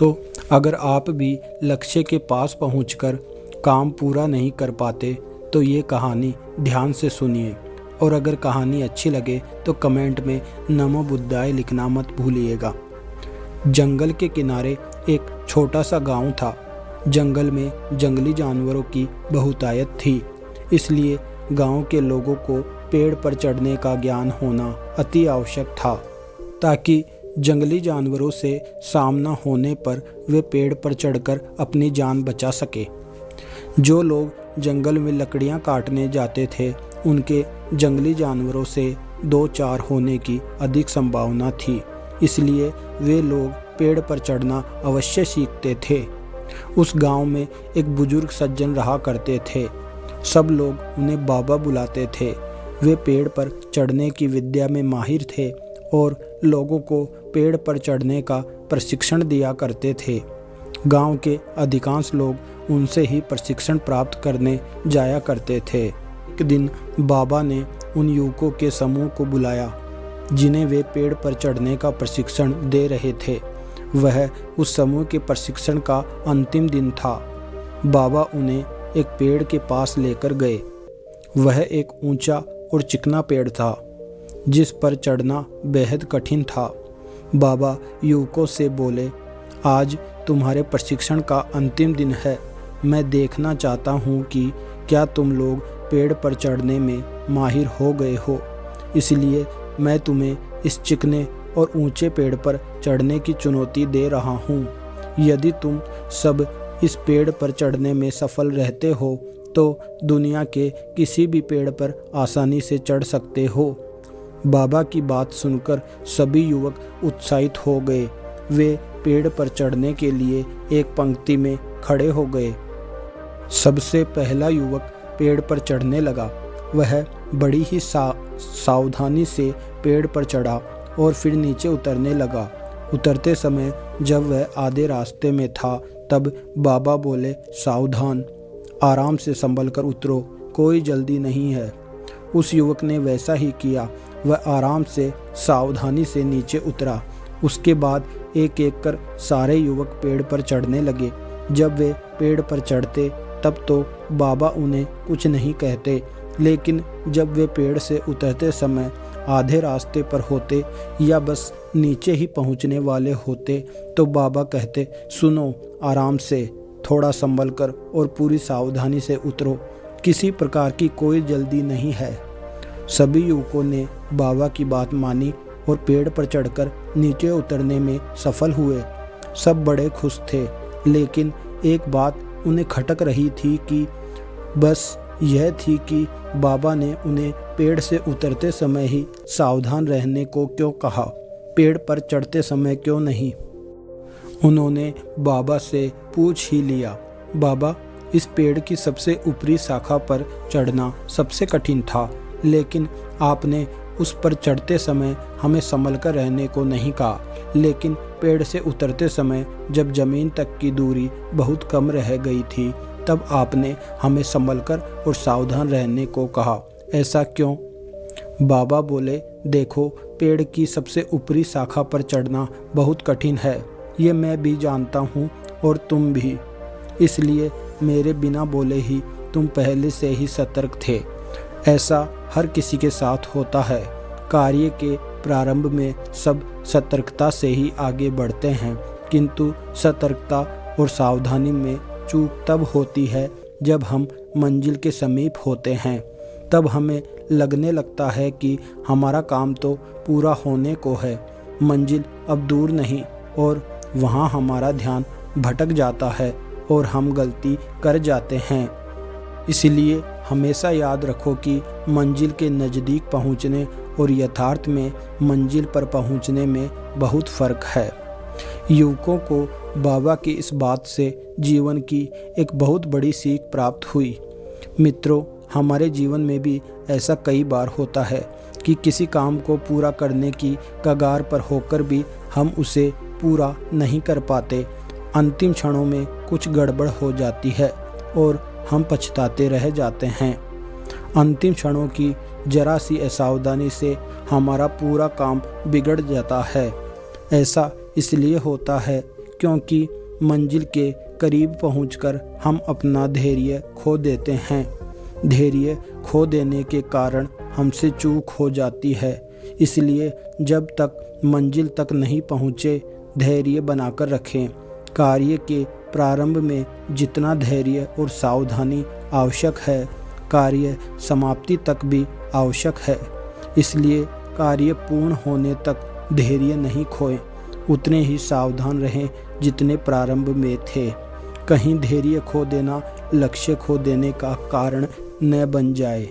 तो अगर आप भी लक्ष्य के पास पहुंचकर काम पूरा नहीं कर पाते तो ये कहानी ध्यान से सुनिए, और अगर कहानी अच्छी लगे तो कमेंट में नमो बुद्धाय लिखना मत भूलिएगा। जंगल के किनारे एक छोटा सा गांव था। जंगल में जंगली जानवरों की बहुतायत थी, इसलिए गांव के लोगों को पेड़ पर चढ़ने का ज्ञान होना अति आवश्यक था, ताकि जंगली जानवरों से सामना होने पर वे पेड़ पर चढ़कर अपनी जान बचा सके। जो लोग जंगल में लकड़ियां काटने जाते थे, उनके जंगली जानवरों से दो चार होने की अधिक संभावना थी, इसलिए वे लोग पेड़ पर चढ़ना अवश्य सीखते थे। उस गांव में एक बुजुर्ग सज्जन रहा करते थे। सब लोग उन्हें बाबा बुलाते थे। वे पेड़ पर चढ़ने की विद्या में माहिर थे और लोगों को पेड़ पर चढ़ने का प्रशिक्षण दिया करते थे। गांव के अधिकांश लोग उनसे ही प्रशिक्षण प्राप्त करने जाया करते थे। एक दिन बाबा ने उन युवकों के समूह को बुलाया जिन्हें वे पेड़ पर चढ़ने का प्रशिक्षण दे रहे थे। वह उस समूह के प्रशिक्षण का अंतिम दिन था। बाबा उन्हें एक पेड़ के पास लेकर गए। वह एक ऊंचा और चिकना पेड़ था जिस पर चढ़ना बेहद कठिन था। बाबा युवकों से बोले, आज तुम्हारे प्रशिक्षण का अंतिम दिन है। मैं देखना चाहता हूँ कि क्या तुम लोग पेड़ पर चढ़ने में माहिर हो गए हो। इसलिए मैं तुम्हें इस चिकने और ऊंचे पेड़ पर चढ़ने की चुनौती दे रहा हूँ। यदि तुम सब इस पेड़ पर चढ़ने में सफल रहते हो तो दुनिया के किसी भी पेड़ पर आसानी से चढ़ सकते हो। बाबा की बात सुनकर सभी युवक उत्साहित हो गए। वे पेड़ पर चढ़ने के लिए एक पंक्ति में खड़े हो गए। सबसे पहला युवक पेड़ पर चढ़ने लगा। वह बड़ी ही सावधानी से पेड़ पर चढ़ा और फिर नीचे उतरने लगा। उतरते समय जब वह आधे रास्ते में था तब बाबा बोले, सावधान, आराम से संभल कर उतरो, कोई जल्दी नहीं है। उस युवक ने वैसा ही किया। वह आराम से सावधानी से नीचे उतरा। उसके बाद एक एक कर सारे युवक पेड़ पर चढ़ने लगे। जब वे पेड़ पर चढ़ते तब तो बाबा उन्हें कुछ नहीं कहते, लेकिन जब वे पेड़ से उतरते समय आधे रास्ते पर होते या बस नीचे ही पहुंचने वाले होते तो बाबा कहते, सुनो, आराम से, थोड़ा संभल कर और पूरी सावधानी से उतरो, किसी प्रकार की कोई जल्दी नहीं है। सभी युवकों ने बाबा की बात मानी और पेड़ पर चढ़कर नीचे उतरने में सफल हुए। सब बड़े खुश थे, लेकिन एक बात उन्हें खटक रही थी कि बस यह थी कि बाबा ने उन्हें पेड़ से उतरते समय ही सावधान रहने को क्यों कहा, पेड़ पर चढ़ते समय क्यों नहीं। उन्होंने बाबा से पूछ ही लिया, बाबा, इस पेड़ की सबसे ऊपरी शाखा पर चढ़ना सबसे कठिन था, लेकिन आपने उस पर चढ़ते समय हमें संभल कर रहने को नहीं कहा, लेकिन पेड़ से उतरते समय जब जमीन तक की दूरी बहुत कम रह गई थी तब आपने हमें संभल कर और सावधान रहने को कहा, ऐसा क्यों? बाबा बोले, देखो, पेड़ की सबसे ऊपरी शाखा पर चढ़ना बहुत कठिन है, ये मैं भी जानता हूँ और तुम भी। इसलिए मेरे बिना बोले ही तुम पहले से ही सतर्क थे। ऐसा हर किसी के साथ होता है। कार्य के प्रारंभ में सब सतर्कता से ही आगे बढ़ते हैं, किंतु सतर्कता और सावधानी में चूक तब होती है जब हम मंजिल के समीप होते हैं। तब हमें लगने लगता है कि हमारा काम तो पूरा होने को है, मंजिल अब दूर नहीं, और वहाँ हमारा ध्यान भटक जाता है और हम गलती कर जाते हैं। इसलिए हमेशा याद रखो कि मंजिल के नज़दीक पहुँचने और यथार्थ में मंजिल पर पहुँचने में बहुत फ़र्क है। युवकों को बाबा की इस बात से जीवन की एक बहुत बड़ी सीख प्राप्त हुई। मित्रों, हमारे जीवन में भी ऐसा कई बार होता है कि किसी काम को पूरा करने की कगार पर होकर भी हम उसे पूरा नहीं कर पाते। अंतिम क्षणों में कुछ गड़बड़ हो जाती है और हम पछताते रह जाते हैं। अंतिम क्षणों की जरा सी असावधानी से हमारा पूरा काम बिगड़ जाता है। ऐसा इसलिए होता है क्योंकि मंजिल के करीब पहुंचकर हम अपना धैर्य खो देते हैं। धैर्य खो देने के कारण हमसे चूक हो जाती है। इसलिए जब तक मंजिल तक नहीं पहुँचे धैर्य बनाकर रखें। कार्य के प्रारंभ में जितना धैर्य और सावधानी आवश्यक है, कार्य समाप्ति तक भी आवश्यक है। इसलिए कार्य पूर्ण होने तक धैर्य नहीं खोएं, उतने ही सावधान रहें जितने प्रारंभ में थे। कहीं धैर्य खो देना लक्ष्य खो देने का कारण न बन जाए।